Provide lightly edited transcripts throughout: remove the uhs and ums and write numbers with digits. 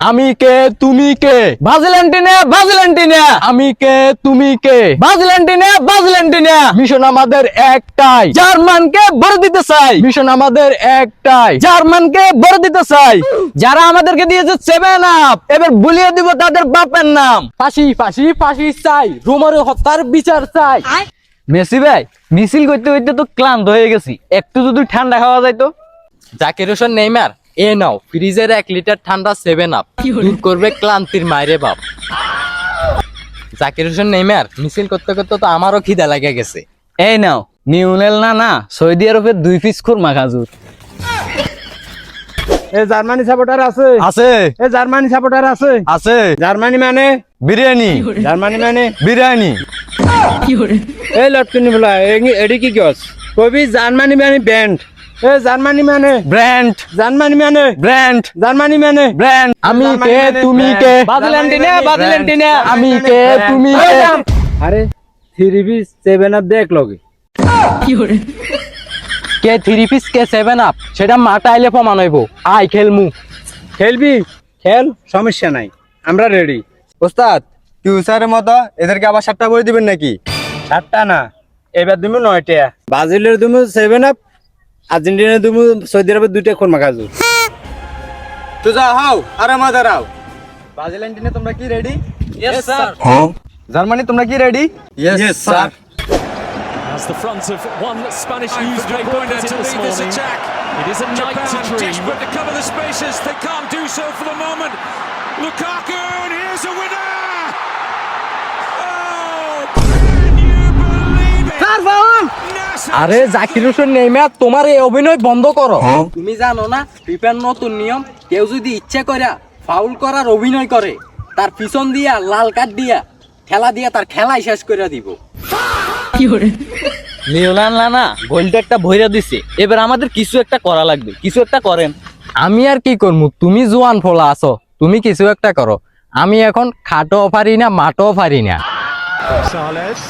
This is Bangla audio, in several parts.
আমি কে তুমি কে ব্রাজিল আর্জেন্টিনা আমি কে তুমি কে ব্রাজিল আর্জেন্টিনা মিশন আমাদের একটাই জার্মানকে ভরে দিতে চাই মিশন আমাদের একটাই জার্মানকে ভরে দিতে চাই যারা আমাদেরকে দিয়েছে 7 আপ এবার ভুলিয়ে দিব তাদের বাপের নাম ফাঁসি ফাঁসি ফাঁসি চাই রোমারো হত্যার বিচার চাই। মেসি ভাই মিছিল করতে করতে তো ক্লান্ত হয়ে গেছি একটু যদি ঠান্ডা খাওয়া যায় তো জাকির হোসেন নেইমার এ নাও ফ্রিজের 1 লিটার ঠান্ডা 7 আপ দূর করবে ক্লান্তির মাইরে বাপ। জাকির হোসেন নেইমার মিছিল করতে করতে তো আমারও খিদা লাগে গেছে। এই নাও নিউনেল না সৌদি আরবের 2 পিস খুরমা খাজুর এ জার্মানি সাপোর্টার আছে আছে এ জার্মানি সাপোর্টার আছে আছে জার্মানি মানে বিরিয়ানি জার্মানি মানে বিরিয়ানি এই লটকিনি বলা এডি কি গস কবি জার্মানি মানে ব্যান্ড এ জার্মানি মানে ব্র্যান্ড জার্মানি মানে ব্র্যান্ড জার্মানি মানে ব্র্যান্ড আমি জার্মানি কে মানে তুমি ব্র্যান্ড। কে ব্রাজিল আর্জেন্টিনা আমি কে তুমি কে আরে 3 পিস 7 আপ দেখ লগে কে 3 পিস কে 7 আপ সেটা মাটা আইলে প্রমাণ হইব। আই খেলমু খেলবি খেল সমস্যা নাই আমরা রেডি ওস্তাদ কিউসারের মতো এদেরকে আবার 7টা করে দিবেন নাকি? 7টা না এবার তুমি 9টা ব্রাজিলের তুমি 7 আপ আর্জেন্টিনার তুমি সৌদি আরবের 2টা খুরমা খাজুর তো যাও হাও আরে মজা রাও। ব্রাজিল আর্জেন্টিনা তোমরা কি রেডি? ইয়েস স্যার জার্মানি তোমরা কি ready? Yes sir As the front of one Spanish newspaper put it this morning, it is a night to dream. Desperate to cover the spaces, they can't do so for the moment. Lukaku, and here's a winner! Oh, can you believe it? Nasser আরে জাকির হোসেন নেইমার তোমার এই অভিনয় বন্ধ করো। তুমি জানো না ফিফার নতুন নিয়ম কেউ যদি ইচ্ছা করে ফাউল করার অভিনয় করে তার পিছন দিয়া লাল কার্ড দিয়া খেলা দিয়া তার খেলাই শেষ করে দিব। লিওনাল না গোলটা একটা ভইরা দিছে এবার আমাদের কিছু একটা করা লাগবে কিছু একটা করেন আমি আর কি করবো, তুমি জোয়ান ফোলা আছো, তুমি কিছু একটা করো। আমি এখন খাটো পারি না মাঠও পারি না। Gonzalez.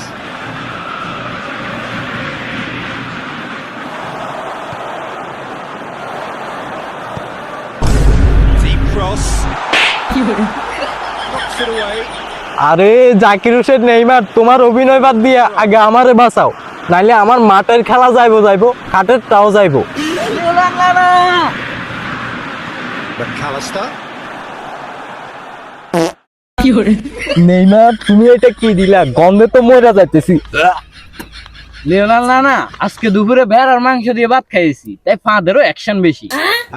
Deep cross. Knocks it away. আরে জাকির হোসেন নেইমার তোমার অভিনয় বাদ দিয়ে আগে আমারে বাঁচাও, নাইলে আমার মাঠের খেলা যাইবো খাটের টাও যাইবো। McAllister. নেইমার তুমি এটা কি দিলা, গন্ধে তো মরে যাইতেছি। লিওনাল না আজকে দুপুরে ভেড়ার মাংস দিয়ে ভাত খাইছি তাই ফাঁদেরও অ্যাকশন বেশি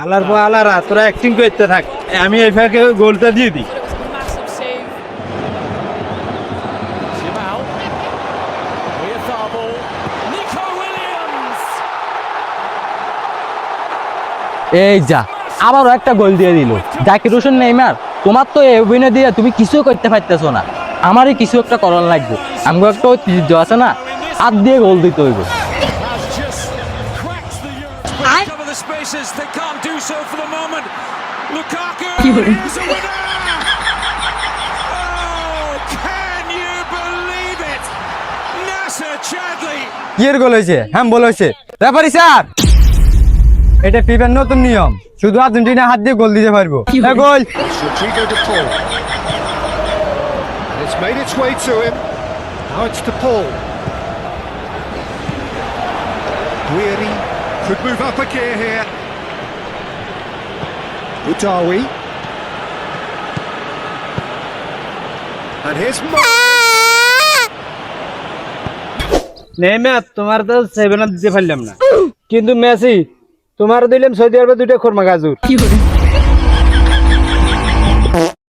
আলার পর আলারা তোরা অ্যাক্টিং করতে থাক আমি এই ফাঁকে গোলটা দিয়ে দিই Jamal. Oyarzabal. Nico Williams. এই যা আবারও একটা গোল দিয়ে দিল জাকির হোসেন নেইমার। তোমার তো এই অভিনয় দিয়ে তুমি কিছু করতে পারতেছো না, আমারই কিছু একটা করার লাগবে। আমাকে একটা ঐতিহ্য আছে না, হাত দিয়ে গোল দিতে হইব। Has just cracked the Euros. Cover the spaces, they can't do so for the moment. Lukaku, here's a winner! Oh, can you believe it? Nasser Chadli. কি এর গোল হয়েছে? হ্যাঁ বল হয়েছে রেফারি স্যার, এটা ফিফার নতুন নিয়ম, শুধু আর্জেন্টিনা হাত দিয়ে গোল দিতে পারবো। এ গোল। Rodrigo de Paul. And it's made its way to him. Now it's to Paul. Guiri could move up a gear here. Udawi. And here's Neymar তোমার তো 7 আপ দিতে পারলাম না কিন্তু মেসি তোমার দিলাম সৌদি আরবের 2টা খুরমা খাজুর